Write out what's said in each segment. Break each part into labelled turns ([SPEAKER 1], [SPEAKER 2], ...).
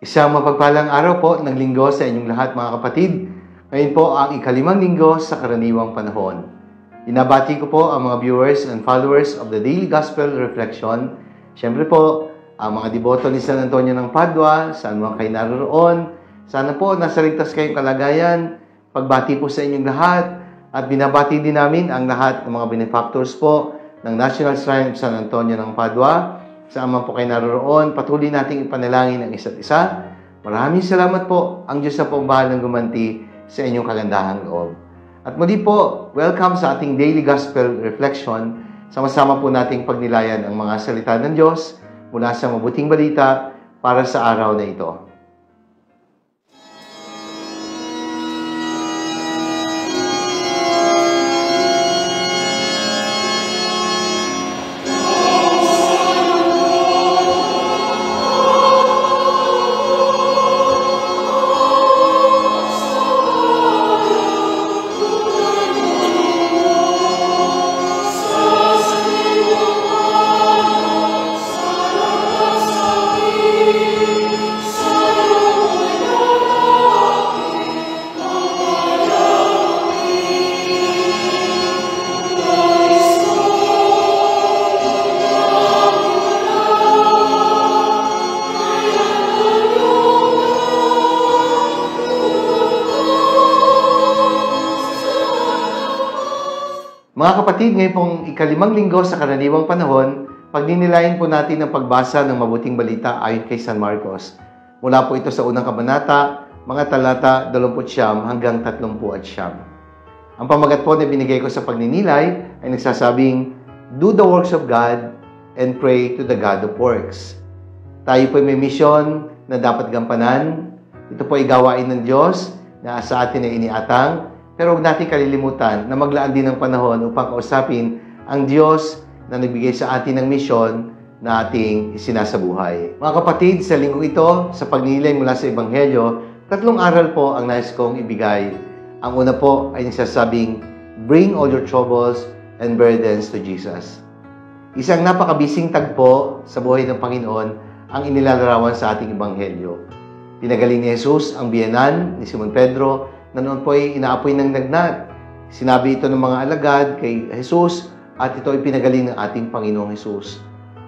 [SPEAKER 1] Isang mapagpalang araw po ng linggo sa inyong lahat mga kapatid. Ngayon po ang ikalimang linggo sa karaniwang panahon. Binabati ko po ang mga viewers and followers of the Daily Gospel Reflection. Siyempre po, ang mga deboto ni San Antonio ng Padua, saan man kayo naroon. Sana po nasa ligtas kayong kalagayan. Pagbati po sa inyong lahat. At binabati din namin ang lahat ng mga benefactors po ng National Shrine of San Antonio ng Padua. Saan man po kayo naroon, patuloy nating ipanalangin ang isa't isa. Maraming salamat po. Ang Diyos na po ang bahalang gumanti sa inyong kagandahang loob. At muli po, welcome sa ating Daily Gospel Reflection. Sama-sama po nating pagnilayan ang mga salita ng Diyos mula sa mabuting balita para sa araw na ito. Mga kapatid, ngayon pong ikalimang linggo sa karaniwang panahon, pagdinilayan po natin ang pagbasa ng mabuting balita ayon kay San Marcos. Mula po ito sa unang kabanata, mga talata 29 hanggang 39. Ang pamagat po na binigay ko sa pagninilay ay nagsasabing, "Do the works of God and pray to the God of works." Tayo po may misyon na dapat gampanan. Ito po ay gawain ng Diyos na sa atin ay iniatang. Pero huwag natin kalilimutan na maglaan din ng panahon upang kausapin ang Diyos na nagbigay sa atin ng misyon na ating isinasabuhay. Mga kapatid, sa linggong ito, sa pagninilay mula sa Ebanghelyo, tatlong aral po ang nais kong ibigay. Ang una po ay nagsasabing, "Bring all your troubles and burdens to Jesus." Isang napakabising tagpo sa buhay ng Panginoon ang inilalarawan sa ating Ebanghelyo. Pinagaling ni Jesus ang biyenan ni Simon Pedro na noon po ay inaapoy ng lagnat. Sinabi ito ng mga alagad kay Jesus at ito ay pinagaling ng ating Panginoong Jesus.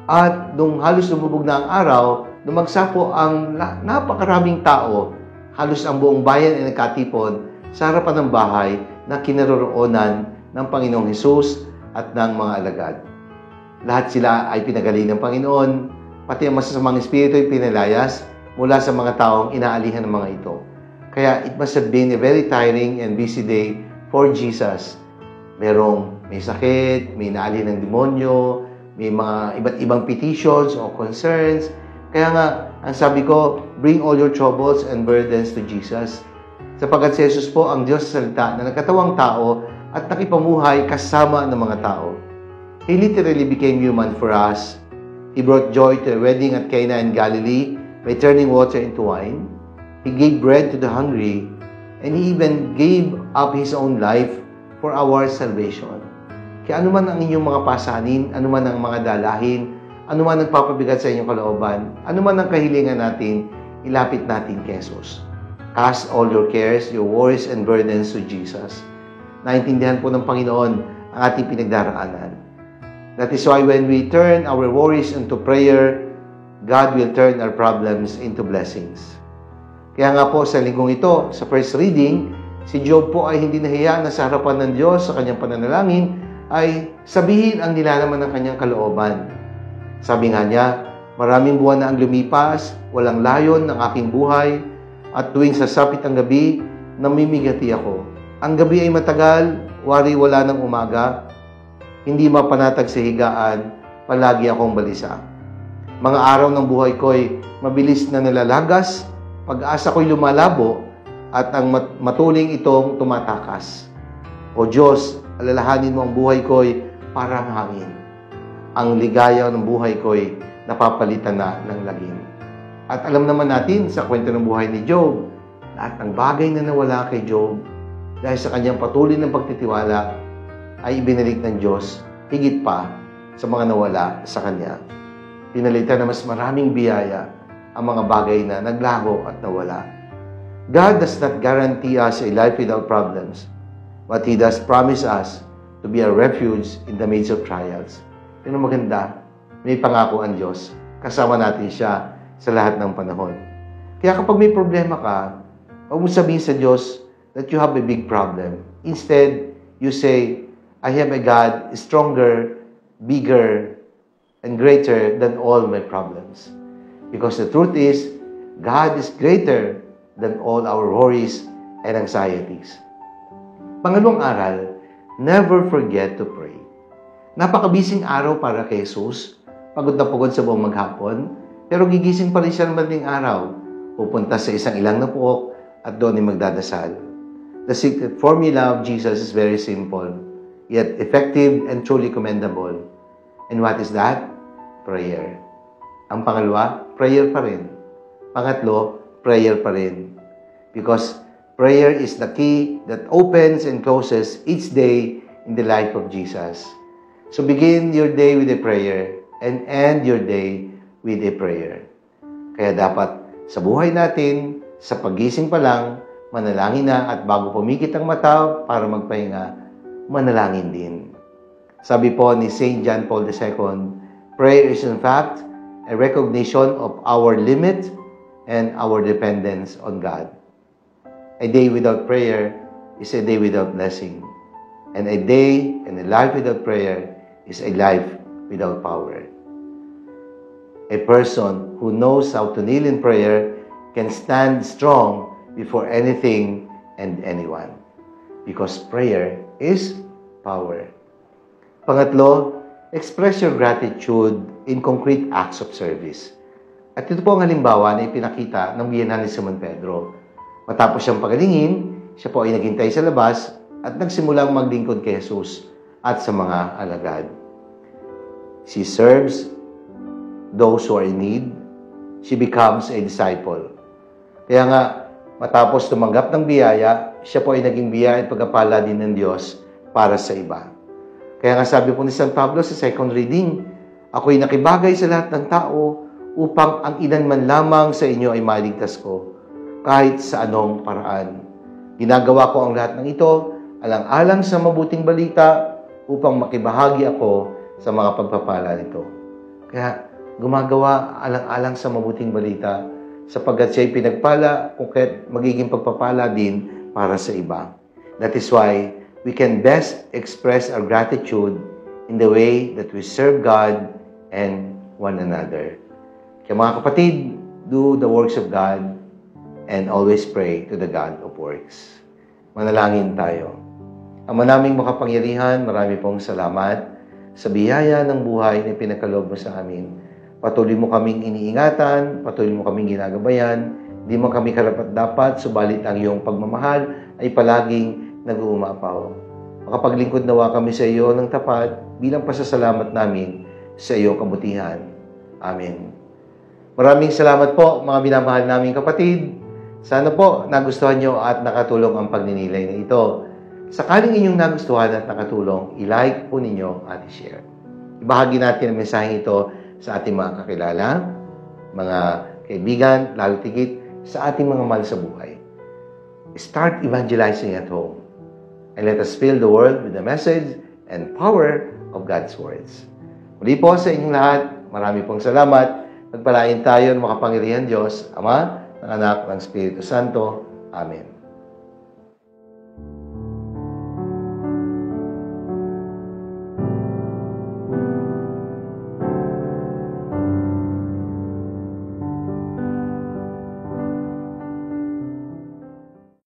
[SPEAKER 1] At nung halos lumubog na ang araw, lumagsa po ang napakaraming tao. Halos ang buong bayan ay nagkatipon sa harapan ng bahay na kinaroroonan ng Panginoong Jesus at ng mga alagad. Lahat sila ay pinagaling ng Panginoon, pati ang masasamang espiritu ay pinalayas mula sa mga taong inaalihan ng mga ito. Kaya it must have been a very tiring and busy day for Jesus. May sakit, may naali ng demonyo, may mga iba't ibang petitions o concerns. Kaya nga, ang sabi ko, bring all your troubles and burdens to Jesus. Sapagkat si Jesus po ang Diyos sa salita na nagkatawang tao at nakipamuhay kasama ng mga tao. He literally became human for us. He brought joy to a wedding at Cana in Galilee by turning water into wine. He gave bread to the hungry, and He even gave up His own life for our salvation. Kaya anuman ang inyong mga pasanin, anuman ang mga dalahin, anuman ang papabigat sa inyong kalooban, anuman ang kahilingan natin, ilapit natin kay Jesus. Cast all your cares, your worries, and burdens to Jesus. Naintindihan po ng Panginoon ang ating pinagdaraanan. That is why when we turn our worries into prayer, God will turn our problems into blessings. Kaya nga po sa linggong ito, sa first reading, si Job po ay hindi nahiya na sa harapan ng Diyos sa kanyang pananalangin ay sabihin ang nilalaman ng kanyang kalooban. Sabi nga niya, "Maraming buwan na ang lumipas, walang layon ng aking buhay, at tuwing sasapit ang gabi, namimigati ako. Ang gabi ay matagal, wari wala ng umaga, hindi mapanatag sa higaan, palagi akong balisa. Mga araw ng buhay ko'y mabilis na nalalagas, pag-asa ko'y lumalabo at ang matuling itong tumatakas. O Diyos, alalahanin mo ang buhay ko'y parang hangin. Ang ligaya ng buhay ko'y napapalitan na ng lagim." At alam naman natin sa kwento ng buhay ni Job, lahat ng bagay na nawala kay Job dahil sa kanyang patuloy ng pagtitiwala ay ibinalik ng Diyos higit pa sa mga nawala sa kanya. Pinalitan na mas maraming biyaya ang mga bagay na naglaho at nawala. God does not guarantee us a life without problems, but He does promise us to be a refuge in the midst of trials. Pero maganda, may pangako ang Diyos. Kasama natin siya sa lahat ng panahon. Kaya kapag may problema ka, huwag mo sabihin sa Diyos that you have a big problem. Instead, you say, I have a God stronger, bigger, and greater than all my problems. Because the truth is, God is greater than all our worries and anxieties. Pangalawang aral, never forget to pray. Napakabising araw para kay Jesus. Pagod na pagod sa buong maghapon, pero gigising pa rin siya ng madaling araw. Pupunta sa isang ilang na puok at doon ay magdadasal. The secret formula of Jesus is very simple, yet effective and truly commendable. And what is that? Prayer. Ang pangalawa, prayer pa rin. Pangatlo, prayer pa rin. Because prayer is the key that opens and closes each day in the life of Jesus. So begin your day with a prayer and end your day with a prayer. Kaya dapat sa buhay natin, sa pagising pa lang, manalangin na at bago pumikit ang mata para magpahinga, manalangin din. Sabi po ni St. John Paul II, prayer is in fact a recognition of our limit and our dependence on God. A day without prayer is a day without blessing. And a day and a life without prayer is a life without power. A person who knows how to kneel in prayer can stand strong before anything and anyone. Because prayer is power. Pangatlo, express your gratitude in concrete acts of service. At ito po ang halimbawa na ipinakita ng biyenan ni Simon Pedro. Matapos siyang pagalingin, siya po ay naghintay sa labas at nagsimulang maglingkod kay Jesus at sa mga alagad. She serves those who are in need. She becomes a disciple. Kaya nga, matapos tumanggap ng biyaya, siya po ay naging biyaya at pagpapala din ng Diyos para sa iba. Kaya nga sabi po ni San Pablo sa second reading, ako'y nakibagay sa lahat ng tao upang ang ilan man lamang sa inyo ay maligtas ko, kahit sa anong paraan. Ginagawa ko ang lahat ng ito, alang-alang sa mabuting balita, upang makibahagi ako sa mga pagpapala nito. Kaya gumagawa alang-alang sa mabuting balita, sapagkat siya'y pinagpala kung kaya't magiging pagpapala din para sa iba. That is why we can best express our gratitude in the way that we serve God and one another. Kaya mga kapatid, do the works of God and always pray to the God of works. Manalangin tayo. Ama naming makapangyarihan, marami pong salamat sa biyaya ng buhay na pinagkaloob mo sa amin. Patuloy mo kaming iniingatan, patuloy mo kaming ginagabayan, di mo kami karapat-dapat, subalit ang iyong pagmamahal ay palaging nag-uumapaw. Makapaglingkod nawa kami sa iyo ng tapat bilang pasasalamat namin sa iyong kabutihan. Amen. Maraming salamat po mga minamahal naming kapatid. Sana po nagustuhan nyo at nakatulong ang pagninilay na ito. Sakaling inyong nagustuhan at nakatulong, i-like po ninyo at i-share. Ibahagi natin ang mensaheng ito sa ating mga kakilala, mga kaibigan, lalo tigit sa ating mga mahal sa buhay. Start evangelizing at home. And let us fill the world with the message and power of God's words. Muli po sa inyong lahat, marami pong salamat. Pagpalain tayo ng makapangyarihan Diyos, Ama, ng Anak, ng Espiritu Santo. Amen.